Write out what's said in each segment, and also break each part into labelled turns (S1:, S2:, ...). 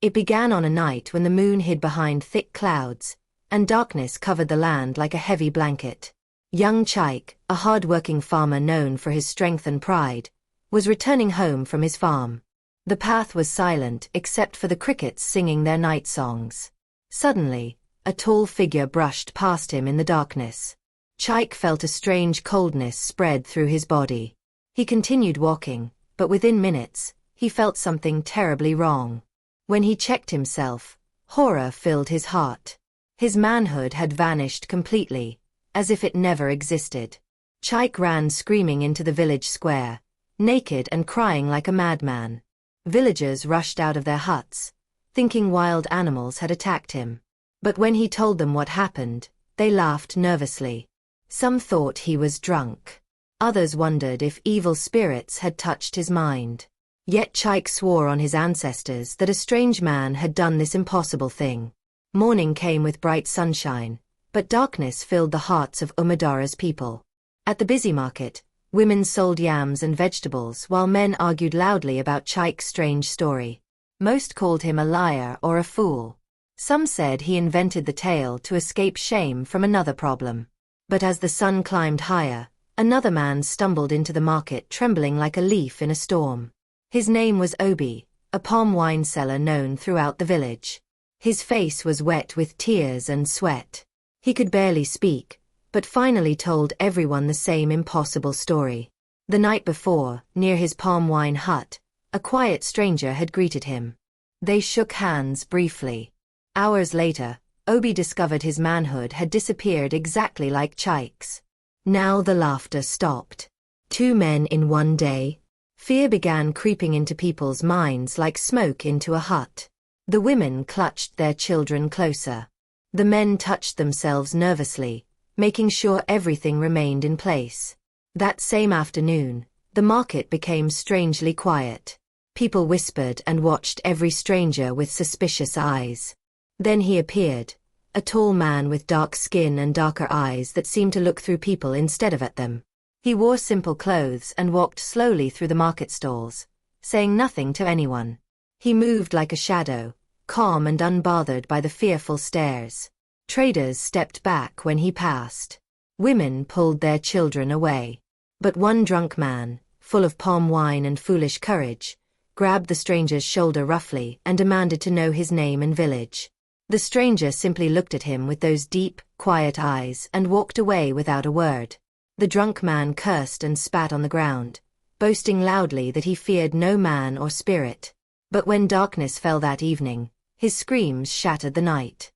S1: It began on a night when the moon hid behind thick clouds, and darkness covered the land like a heavy blanket. Young Chaik, a hard-working farmer known for his strength and pride, was returning home from his farm. The path was silent except for the crickets singing their night songs. Suddenly, a tall figure brushed past him in the darkness. Chaik felt a strange coldness spread through his body. He continued walking, but within minutes, he felt something terribly wrong. When he checked himself, horror filled his heart. His manhood had vanished completely, as if it never existed. Chaik ran screaming into the village square, naked and crying like a madman. Villagers rushed out of their huts, thinking wild animals had attacked him. But when he told them what happened, they laughed nervously. Some thought he was drunk. Others wondered if evil spirits had touched his mind. Yet Chaik swore on his ancestors that a strange man had done this impossible thing. Morning came with bright sunshine, but darkness filled the hearts of Umadara's people. At the busy market, women sold yams and vegetables while men argued loudly about Chaik's strange story. Most called him a liar or a fool. Some said he invented the tale to escape shame from another problem. But as the sun climbed higher, another man stumbled into the market trembling like a leaf in a storm. His name was Obi, a palm wine seller known throughout the village. His face was wet with tears and sweat. He could barely speak, but finally told everyone the same impossible story. The night before, near his palm wine hut, a quiet stranger had greeted him. They shook hands briefly. Hours later, Obi discovered his manhood had disappeared exactly like Chaik's. Now the laughter stopped. 2 men in one day? Fear began creeping into people's minds like smoke into a hut. The women clutched their children closer. The men touched themselves nervously, making sure everything remained in place. That same afternoon, the market became strangely quiet. People whispered and watched every stranger with suspicious eyes. Then he appeared, a tall man with dark skin and darker eyes that seemed to look through people instead of at them. He wore simple clothes and walked slowly through the market stalls, saying nothing to anyone. He moved like a shadow, calm and unbothered by the fearful stares. Traders stepped back when he passed. Women pulled their children away. But one drunk man, full of palm wine and foolish courage, grabbed the stranger's shoulder roughly and demanded to know his name and village. The stranger simply looked at him with those deep, quiet eyes and walked away without a word. The drunk man cursed and spat on the ground, boasting loudly that he feared no man or spirit. But when darkness fell that evening, his screams shattered the night.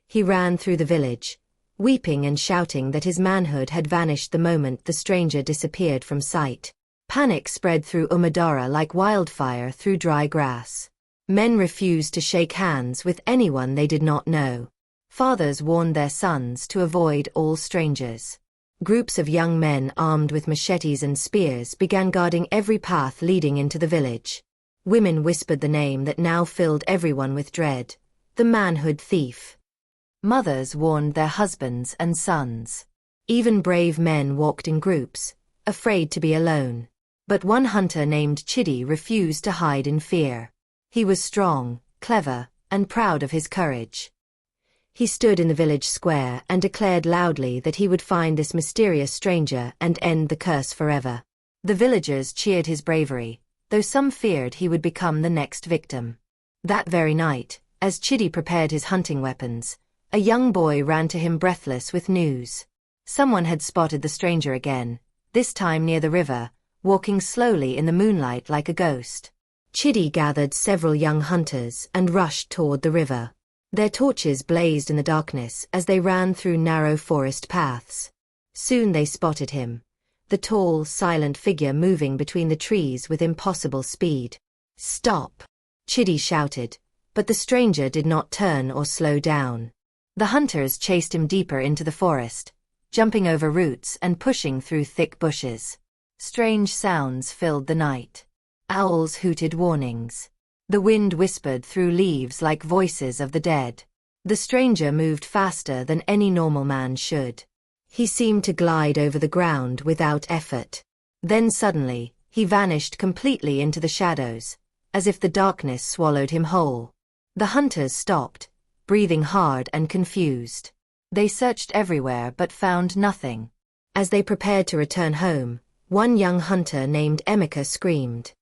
S1: He ran through the village, weeping and shouting that his manhood had vanished the moment the stranger disappeared from sight. Panic spread through Umadara like wildfire through dry grass. Men refused to shake hands with anyone they did not know. Fathers warned their sons to avoid all strangers. Groups of young men armed with machetes and spears began guarding every path leading into the village. Women whispered the name that now filled everyone with dread: the manhood thief. Mothers warned their husbands and sons. Even brave men walked in groups, afraid to be alone. But one hunter named Chidi refused to hide in fear. He was strong, clever, and proud of his courage. He stood in the village square and declared loudly that he would find this mysterious stranger and end the curse forever. The villagers cheered his bravery, though some feared he would become the next victim. That very night, as Chidi prepared his hunting weapons, a young boy ran to him breathless with news. Someone had spotted the stranger again, this time near the river, walking slowly in the moonlight like a ghost. Chidi gathered several young hunters and rushed toward the river. Their torches blazed in the darkness as they ran through narrow forest paths. Soon they spotted him, the tall, silent figure moving between the trees with impossible speed. "Stop!" Chidi shouted, but the stranger did not turn or slow down. The hunters chased him deeper into the forest, jumping over roots and pushing through thick bushes. Strange sounds filled the night. Owls hooted warnings. The wind whispered through leaves like voices of the dead. The stranger moved faster than any normal man should. He seemed to glide over the ground without effort. Then suddenly, he vanished completely into the shadows, as if the darkness swallowed him whole. The hunters stopped, breathing hard and confused. They searched everywhere but found nothing. As they prepared to return home, one young hunter named Emeka screamed.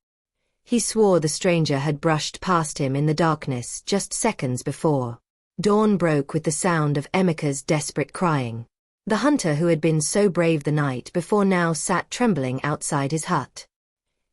S1: He swore the stranger had brushed past him in the darkness just seconds before. Dawn broke with the sound of Emeka's desperate crying. The hunter who had been so brave the night before now sat trembling outside his hut.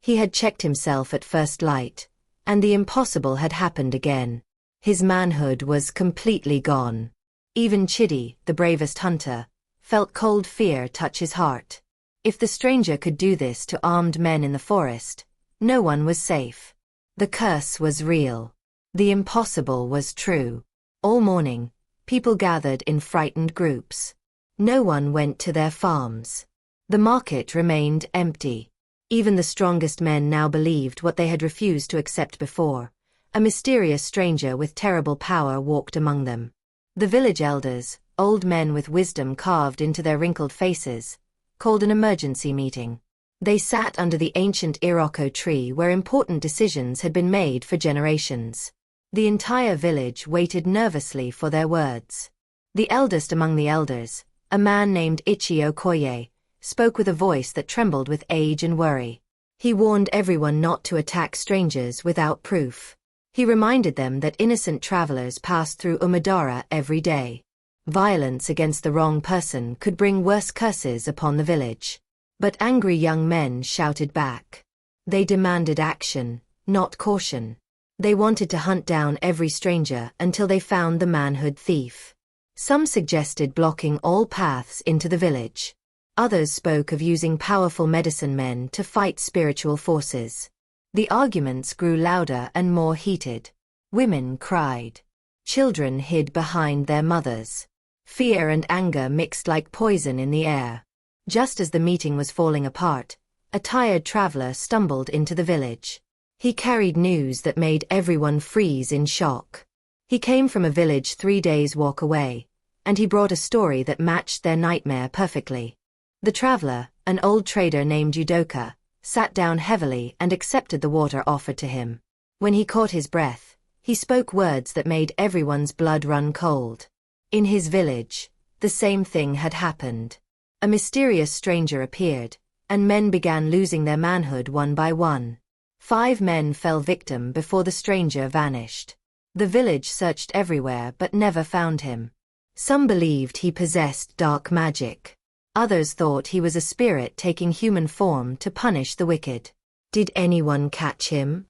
S1: He had checked himself at first light, and the impossible had happened again. His manhood was completely gone. Even Chidi, the bravest hunter, felt cold fear touch his heart. If the stranger could do this to armed men in the forest, no one was safe. The curse was real. The impossible was true. All morning, people gathered in frightened groups. No one went to their farms. The market remained empty. Even the strongest men now believed what they had refused to accept before. A mysterious stranger with terrible power walked among them. The village elders, old men with wisdom carved into their wrinkled faces, called an emergency meeting. They sat under the ancient Iroko tree where important decisions had been made for generations. The entire village waited nervously for their words. The eldest among the elders, a man named Ichi Okoye, spoke with a voice that trembled with age and worry. He warned everyone not to attack strangers without proof. He reminded them that innocent travelers passed through Umadara every day. Violence against the wrong person could bring worse curses upon the village. But angry young men shouted back. They demanded action, not caution. They wanted to hunt down every stranger until they found the manhood thief. Some suggested blocking all paths into the village. Others spoke of using powerful medicine men to fight spiritual forces. The arguments grew louder and more heated. Women cried. Children hid behind their mothers. Fear and anger mixed like poison in the air. Just as the meeting was falling apart, a tired traveler stumbled into the village. He carried news that made everyone freeze in shock. He came from a village 3 days' walk away, and he brought a story that matched their nightmare perfectly. The traveler, an old trader named Udoka, sat down heavily and accepted the water offered to him. When he caught his breath, he spoke words that made everyone's blood run cold. In his village, the same thing had happened. A mysterious stranger appeared, and men began losing their manhood one by one. 5 men fell victim before the stranger vanished. The village searched everywhere but never found him. Some believed he possessed dark magic. Others thought he was a spirit taking human form to punish the wicked. Did anyone catch him?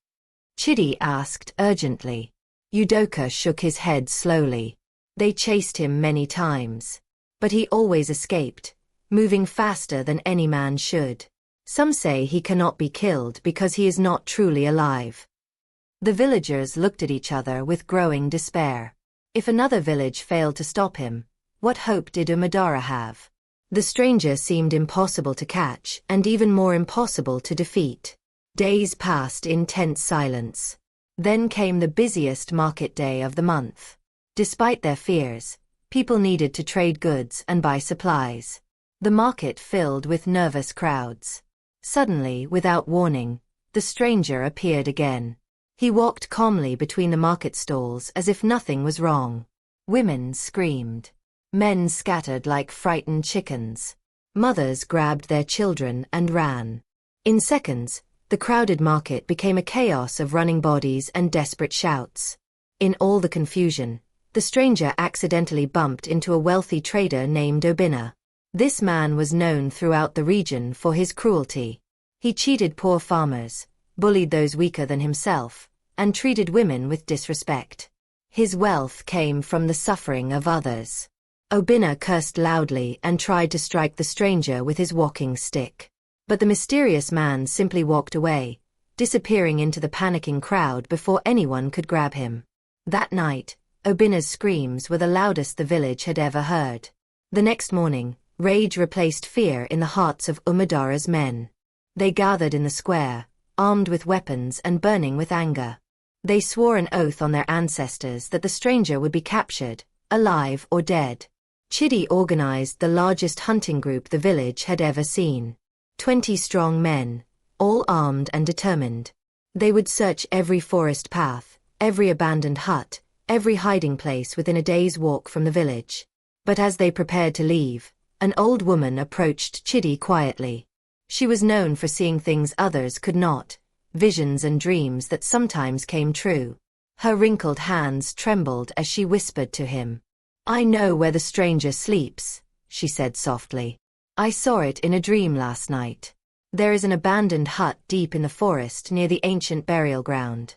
S1: Chidi asked urgently. Udoka shook his head slowly. They chased him many times. But he always escaped, moving faster than any man should. Some say he cannot be killed because he is not truly alive. The villagers looked at each other with growing despair. If another village failed to stop him, what hope did Umadara have? The stranger seemed impossible to catch and even more impossible to defeat. Days passed in tense silence. Then came the busiest market day of the month. Despite their fears, people needed to trade goods and buy supplies. The market filled with nervous crowds. Suddenly, without warning, the stranger appeared again. He walked calmly between the market stalls as if nothing was wrong. Women screamed. Men scattered like frightened chickens. Mothers grabbed their children and ran. In seconds, the crowded market became a chaos of running bodies and desperate shouts. In all the confusion, the stranger accidentally bumped into a wealthy trader named Obinna. This man was known throughout the region for his cruelty. He cheated poor farmers, bullied those weaker than himself, and treated women with disrespect. His wealth came from the suffering of others. Obinna cursed loudly and tried to strike the stranger with his walking stick. But the mysterious man simply walked away, disappearing into the panicking crowd before anyone could grab him. That night, Obinna's screams were the loudest the village had ever heard. The next morning, rage replaced fear in the hearts of Umadara's men. They gathered in the square, armed with weapons and burning with anger. They swore an oath on their ancestors that the stranger would be captured, alive or dead. Chidi organized the largest hunting group the village had ever seen. 20 strong men, all armed and determined. They would search every forest path, every abandoned hut, every hiding place within a day's walk from the village. But as they prepared to leave, an old woman approached Chidi quietly. She was known for seeing things others could not, visions and dreams that sometimes came true. Her wrinkled hands trembled as she whispered to him. "I know where the stranger sleeps," she said softly. "I saw it in a dream last night. There is an abandoned hut deep in the forest near the ancient burial ground.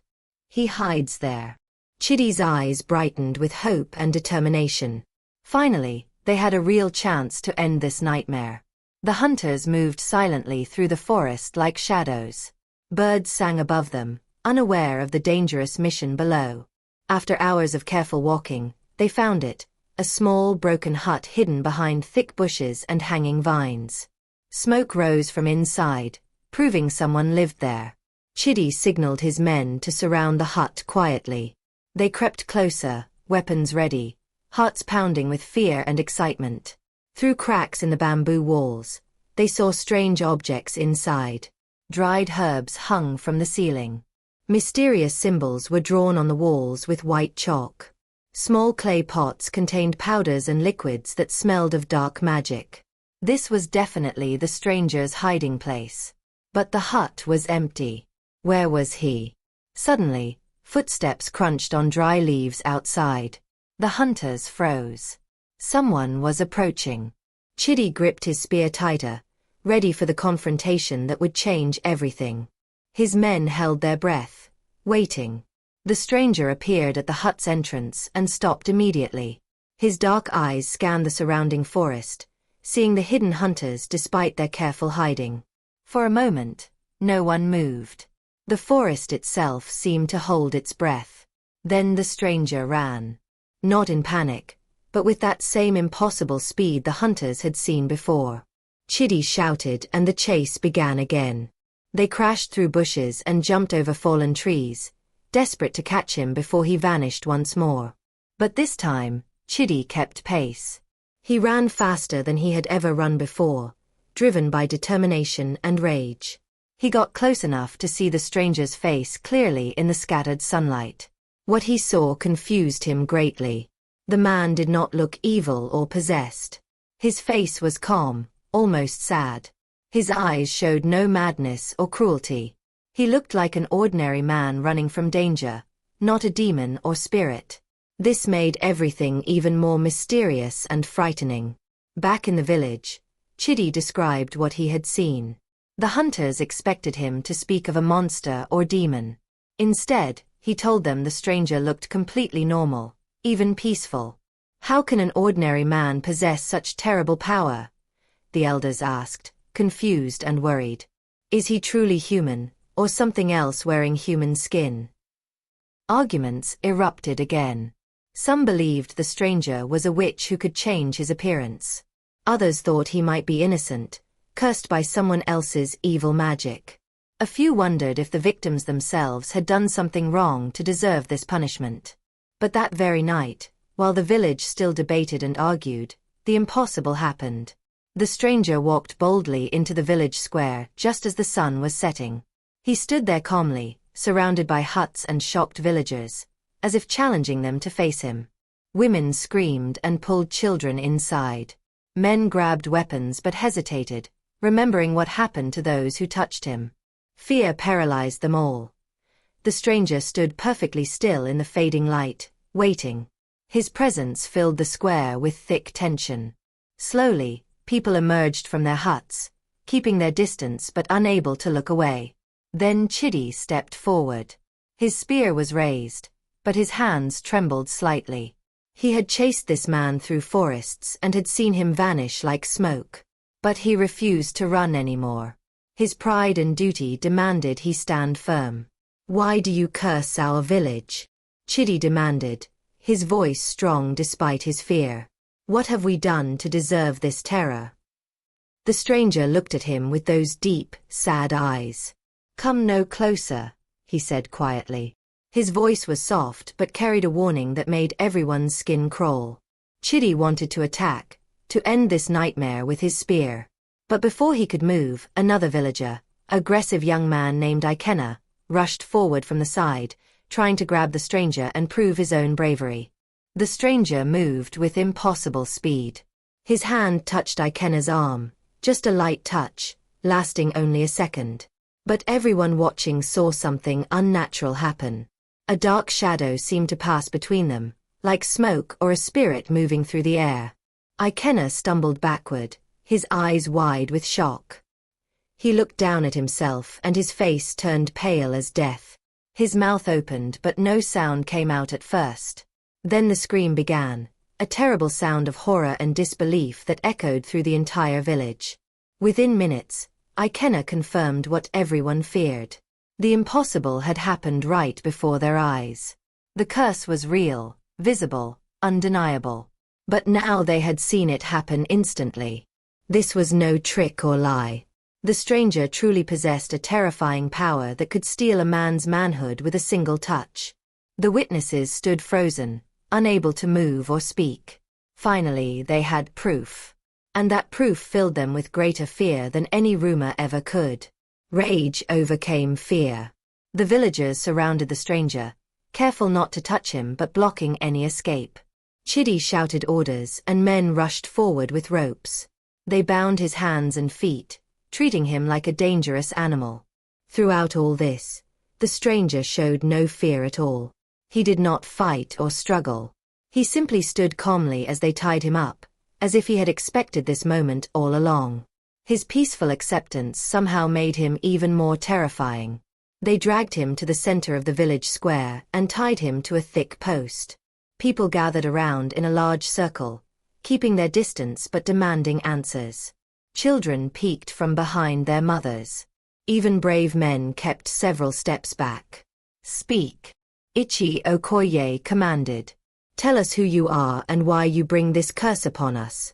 S1: He hides there." Chidi's eyes brightened with hope and determination. Finally, they had a real chance to end this nightmare. The hunters moved silently through the forest like shadows. Birds sang above them, unaware of the dangerous mission below. After hours of careful walking, they found it, a small broken hut hidden behind thick bushes and hanging vines. Smoke rose from inside, proving someone lived there. Chidi signaled his men to surround the hut quietly. They crept closer, weapons ready, hearts pounding with fear and excitement. Through cracks in the bamboo walls, they saw strange objects inside. Dried herbs hung from the ceiling. Mysterious symbols were drawn on the walls with white chalk. Small clay pots contained powders and liquids that smelled of dark magic. This was definitely the stranger's hiding place. But the hut was empty. Where was he? Suddenly, footsteps crunched on dry leaves outside. The hunters froze. Someone was approaching. Chidi gripped his spear tighter, ready for the confrontation that would change everything. His men held their breath, waiting. The stranger appeared at the hut's entrance and stopped immediately. His dark eyes scanned the surrounding forest, seeing the hidden hunters despite their careful hiding. For a moment, no one moved. The forest itself seemed to hold its breath. Then the stranger ran. Not in panic, but with that same impossible speed the hunters had seen before. Chidi shouted and the chase began again. They crashed through bushes and jumped over fallen trees, desperate to catch him before he vanished once more. But this time, Chidi kept pace. He ran faster than he had ever run before, driven by determination and rage. He got close enough to see the stranger's face clearly in the scattered sunlight. What he saw confused him greatly. The man did not look evil or possessed. His face was calm, almost sad. His eyes showed no madness or cruelty. He looked like an ordinary man running from danger, not a demon or spirit. This made everything even more mysterious and frightening. Back in the village, Chidi described what he had seen. The hunters expected him to speak of a monster or demon. Instead, he told them the stranger looked completely normal, even peaceful. "How can an ordinary man possess such terrible power?" the elders asked, confused and worried. "Is he truly human, or something else wearing human skin?" Arguments erupted again. Some believed the stranger was a witch who could change his appearance. Others thought he might be innocent, cursed by someone else's evil magic. A few wondered if the victims themselves had done something wrong to deserve this punishment. But that very night, while the village still debated and argued, the impossible happened. The stranger walked boldly into the village square just as the sun was setting. He stood there calmly, surrounded by huts and shocked villagers, as if challenging them to face him. Women screamed and pulled children inside. Men grabbed weapons but hesitated, remembering what happened to those who touched him. Fear paralyzed them all. The stranger stood perfectly still in the fading light, waiting. His presence filled the square with thick tension. Slowly, people emerged from their huts, keeping their distance but unable to look away. Then Chidi stepped forward. His spear was raised, but his hands trembled slightly. He had chased this man through forests and had seen him vanish like smoke. But he refused to run anymore. His pride and duty demanded he stand firm. "Why do you curse our village?" Chidi demanded, his voice strong despite his fear. "What have we done to deserve this terror?" The stranger looked at him with those deep, sad eyes. "Come no closer," he said quietly. His voice was soft but carried a warning that made everyone's skin crawl. Chidi wanted to attack, to end this nightmare with his spear. But before he could move, another villager, aggressive young man named Ikenna, rushed forward from the side, trying to grab the stranger and prove his own bravery. The stranger moved with impossible speed. His hand touched Ikena's arm, just a light touch, lasting only a second. But everyone watching saw something unnatural happen. A dark shadow seemed to pass between them, like smoke or a spirit moving through the air. Ikena stumbled backward, his eyes wide with shock. He looked down at himself and his face turned pale as death. His mouth opened but no sound came out at first. Then the scream began, a terrible sound of horror and disbelief that echoed through the entire village. Within minutes, Ikena confirmed what everyone feared. The impossible had happened right before their eyes. The curse was real, visible, undeniable. But now they had seen it happen instantly. This was no trick or lie. The stranger truly possessed a terrifying power that could steal a man's manhood with a single touch. The witnesses stood frozen, unable to move or speak. Finally, they had proof. And that proof filled them with greater fear than any rumor ever could. Rage overcame fear. The villagers surrounded the stranger, careful not to touch him but blocking any escape. Chidi shouted orders and men rushed forward with ropes. They bound his hands and feet, treating him like a dangerous animal. Throughout all this, the stranger showed no fear at all. He did not fight or struggle. He simply stood calmly as they tied him up, as if he had expected this moment all along. His peaceful acceptance somehow made him even more terrifying. They dragged him to the center of the village square and tied him to a thick post. People gathered around in a large circle, keeping their distance but demanding answers. Children peeked from behind their mothers. Even brave men kept several steps back. "Speak," Ichi Okoye commanded. "Tell us who you are and why you bring this curse upon us."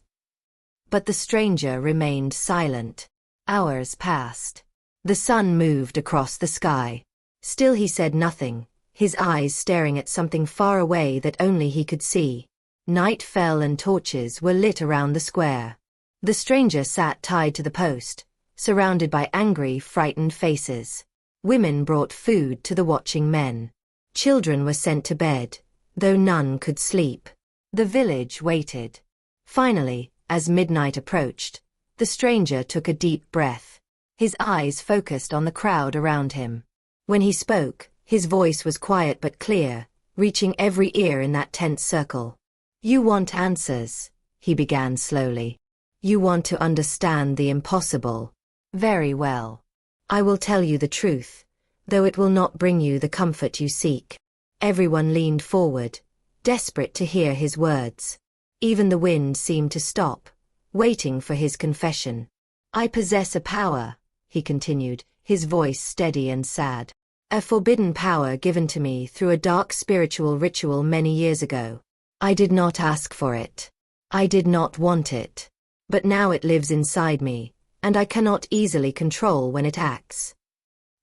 S1: But the stranger remained silent. Hours passed. The sun moved across the sky. Still he said nothing, his eyes staring at something far away that only he could see. Night fell and torches were lit around the square. The stranger sat tied to the post, surrounded by angry, frightened faces. Women brought food to the watching men. Children were sent to bed, though none could sleep. The village waited. Finally, as midnight approached, the stranger took a deep breath. His eyes focused on the crowd around him. When he spoke, his voice was quiet but clear, reaching every ear in that tense circle. "You want answers," he began slowly. "You want to understand the impossible. Very well. I will tell you the truth, though it will not bring you the comfort you seek." Everyone leaned forward, desperate to hear his words. Even the wind seemed to stop, waiting for his confession. "I possess a power," he continued, his voice steady and sad. "A forbidden power given to me through a dark spiritual ritual many years ago. I did not ask for it. I did not want it. But now it lives inside me, and I cannot easily control when it acts."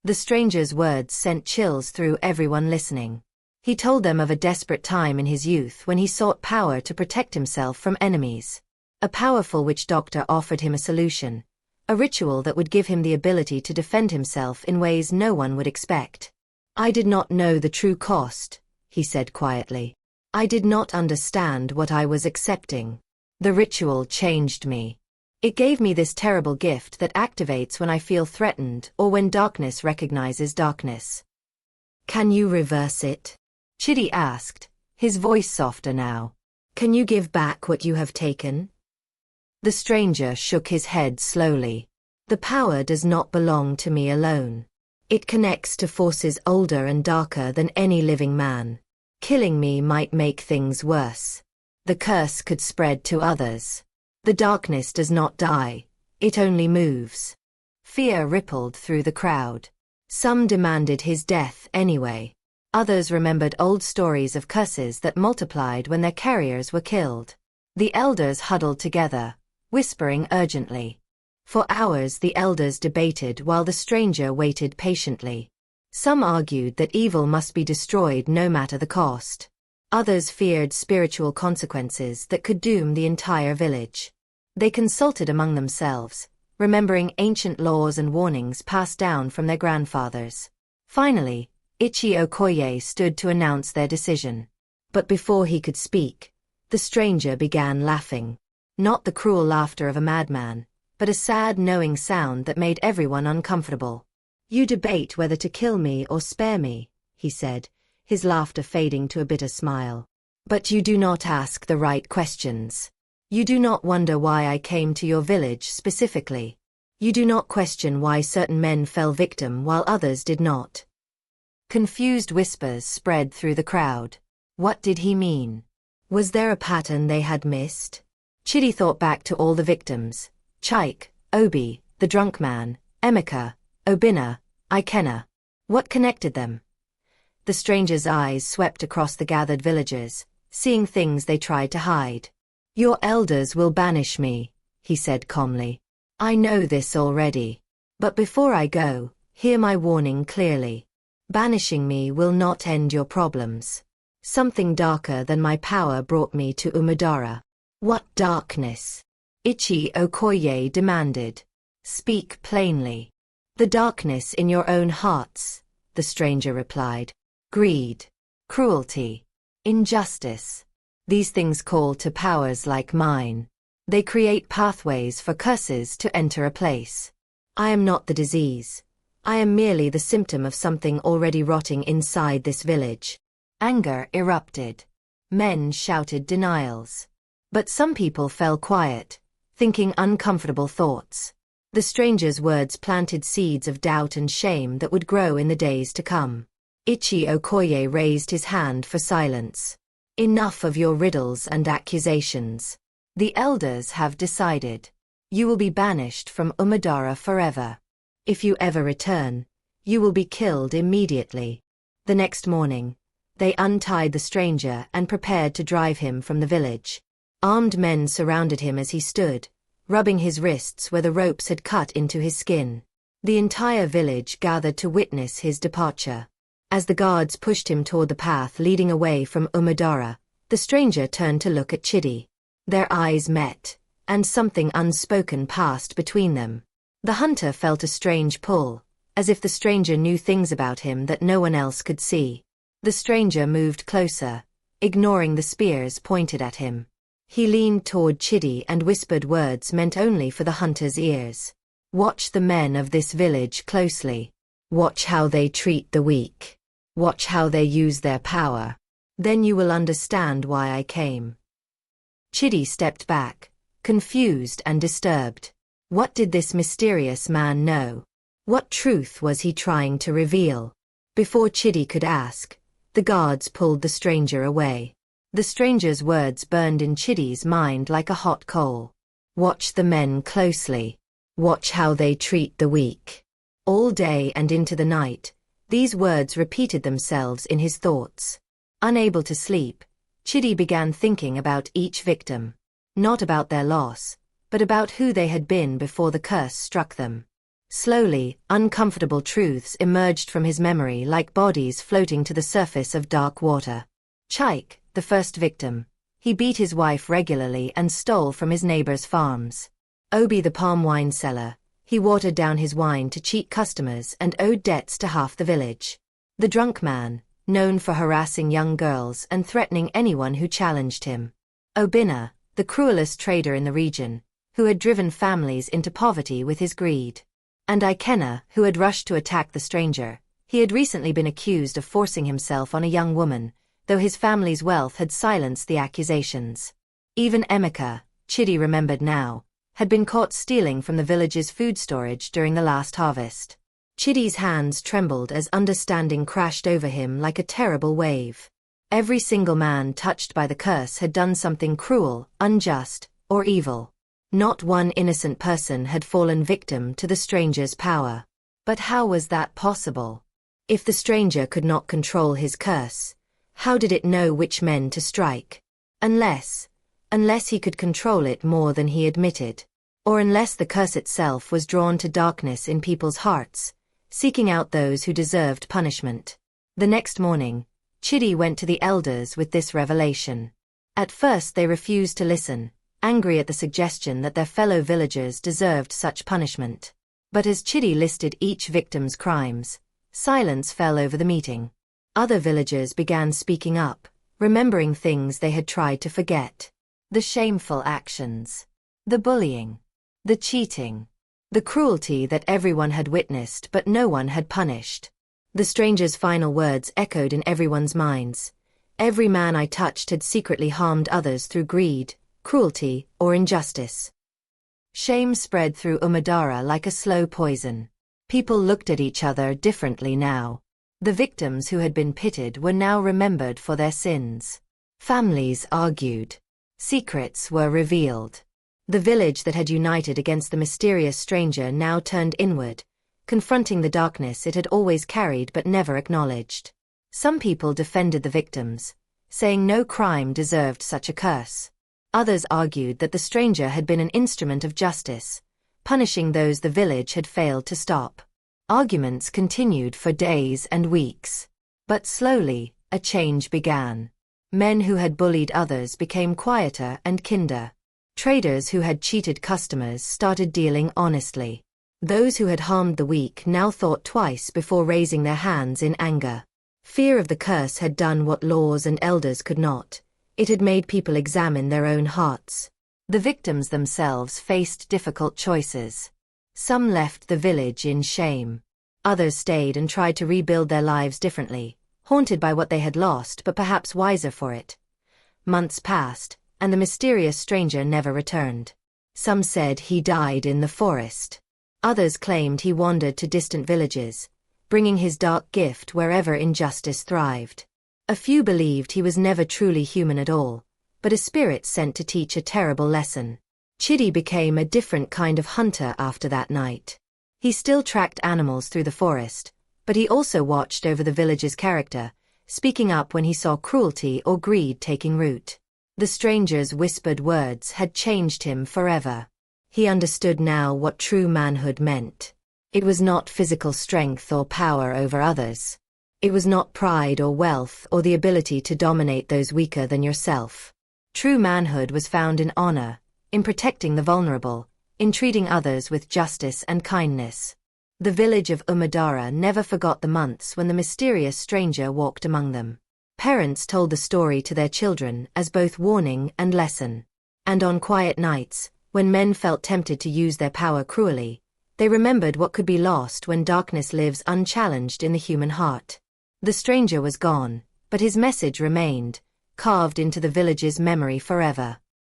S1: The stranger's words sent chills through everyone listening. He told them of a desperate time in his youth when he sought power to protect himself from enemies. A powerful witch doctor offered him a solution, a ritual that would give him the ability to defend himself in ways no one would expect. "I did not know the true cost," he said quietly. "I did not understand what I was accepting. The ritual changed me. It gave me this terrible gift that activates when I feel threatened or when darkness recognizes darkness." "Can you reverse it?" Chidi asked, his voice softer now. "Can you give back what you have taken?" The stranger shook his head slowly. "The power does not belong to me alone. It connects to forces older and darker than any living man. Killing me might make things worse. The curse could spread to others. The darkness does not die, it only moves." Fear rippled through the crowd. Some demanded his death anyway. Others remembered old stories of curses that multiplied when their carriers were killed. The elders huddled together, whispering urgently. For hours the elders debated while the stranger waited patiently. Some argued that evil must be destroyed no matter the cost. Others feared spiritual consequences that could doom the entire village. They consulted among themselves, remembering ancient laws and warnings passed down from their grandfathers. Finally, Ichi Okoye stood to announce their decision. But before he could speak, the stranger began laughing. Not the cruel laughter of a madman, but a sad knowing sound that made everyone uncomfortable. "You debate whether to kill me or spare me," he said, his laughter fading to a bitter smile. "But you do not ask the right questions. You do not wonder why I came to your village specifically. You do not question why certain men fell victim while others did not." Confused whispers spread through the crowd. What did he mean? Was there a pattern they had missed? Chidi thought back to all the victims: Chike, Obi, the drunk man, Emeka, Obinna, Ikenna. What connected them? The stranger's eyes swept across the gathered villagers, seeing things they tried to hide. "Your elders will banish me," he said calmly. "I know this already. But before I go, hear my warning clearly. Banishing me will not end your problems. Something darker than my power brought me to Umudara." "What darkness?" Ichi Okoye demanded. "Speak plainly." "The darkness in your own hearts," the stranger replied. "Greed, cruelty, injustice. These things call to powers like mine. They create pathways for curses to enter a place. I am not the disease. I am merely the symptom of something already rotting inside this village." Anger erupted. Men shouted denials. But some people fell quiet, thinking uncomfortable thoughts. The stranger's words planted seeds of doubt and shame that would grow in the days to come. Ichi Okoye raised his hand for silence. "Enough of your riddles and accusations. The elders have decided. You will be banished from Umudara forever. If you ever return, you will be killed immediately." The next morning, they untied the stranger and prepared to drive him from the village. Armed men surrounded him as he stood, rubbing his wrists where the ropes had cut into his skin. The entire village gathered to witness his departure. As the guards pushed him toward the path leading away from Umudara, the stranger turned to look at Chidi. Their eyes met, and something unspoken passed between them. The hunter felt a strange pull, as if the stranger knew things about him that no one else could see. The stranger moved closer, ignoring the spears pointed at him. He leaned toward Chidi and whispered words meant only for the hunter's ears. "Watch the men of this village closely. Watch how they treat the weak. Watch how they use their power. Then you will understand why I came." Chidi stepped back, confused and disturbed. What did this mysterious man know? What truth was he trying to reveal? Before Chidi could ask, the guards pulled the stranger away. The stranger's words burned in Chidi's mind like a hot coal. "Watch the men closely. Watch how they treat the weak." All day and into the night, these words repeated themselves in his thoughts. Unable to sleep, Chidi began thinking about each victim. Not about their loss, but about who they had been before the curse struck them. Slowly, uncomfortable truths emerged from his memory like bodies floating to the surface of dark water. Chike, the first victim. He beat his wife regularly and stole from his neighbors' farms. Obi, the palm wine seller. He watered down his wine to cheat customers and owed debts to half the village. The drunk man, known for harassing young girls and threatening anyone who challenged him. Obinna, the cruelest trader in the region, who had driven families into poverty with his greed. And Ikenna, who had rushed to attack the stranger. He had recently been accused of forcing himself on a young woman, though his family's wealth had silenced the accusations. Even Emeka, Chidi remembered now, had been caught stealing from the village's food storage during the last harvest. Chidi's hands trembled as understanding crashed over him like a terrible wave. Every single man touched by the curse had done something cruel, unjust, or evil. Not one innocent person had fallen victim to the stranger's power. But how was that possible? If the stranger could not control his curse, how did it know which men to strike? Unless he could control it more than he admitted. Or unless the curse itself was drawn to darkness in people's hearts, seeking out those who deserved punishment. The next morning, Chidi went to the elders with this revelation. At first they refused to listen, angry at the suggestion that their fellow villagers deserved such punishment. But as Chidi listed each victim's crimes, Silence fell over the meeting. Other villagers began speaking up, remembering things they had tried to forget. The shameful actions. The bullying. The cheating. The cruelty that everyone had witnessed but no one had punished. The stranger's final words echoed in everyone's minds. Every man I touched had secretly harmed others through greed, cruelty, or injustice. Shame spread through Umadara like a slow poison. People looked at each other differently now. The victims who had been pitted were now remembered for their sins. Families argued. Secrets were revealed. The village that had united against the mysterious stranger now turned inward, confronting the darkness it had always carried but never acknowledged. Some people defended the victims, saying no crime deserved such a curse. Others argued that the stranger had been an instrument of justice, punishing those the village had failed to stop. Arguments continued for days and weeks. But slowly, a change began. Men who had bullied others became quieter and kinder. Traders who had cheated customers started dealing honestly. Those who had harmed the weak now thought twice before raising their hands in anger. Fear of the curse had done what laws and elders could not. It had made people examine their own hearts. The victims themselves faced difficult choices. Some left the village in shame. Others stayed and tried to rebuild their lives differently, haunted by what they had lost but perhaps wiser for it. Months passed, and the mysterious stranger never returned. Some said he died in the forest. Others claimed he wandered to distant villages, bringing his dark gift wherever injustice thrived. A few believed he was never truly human at all, but a spirit sent to teach a terrible lesson. Chidi became a different kind of hunter after that night. He still tracked animals through the forest, but he also watched over the village's character, speaking up when he saw cruelty or greed taking root. The stranger's whispered words had changed him forever. He understood now what true manhood meant. It was not physical strength or power over others. It was not pride or wealth or the ability to dominate those weaker than yourself. True manhood was found in honor, in protecting the vulnerable, in treating others with justice and kindness. The village of Umadara never forgot the months when the mysterious stranger walked among them. Parents told the story to their children as both warning and lesson. And on quiet nights, when men felt tempted to use their power cruelly, they remembered what could be lost when darkness lives unchallenged in the human heart. The stranger was gone, but his message remained, carved into the village's memory forever.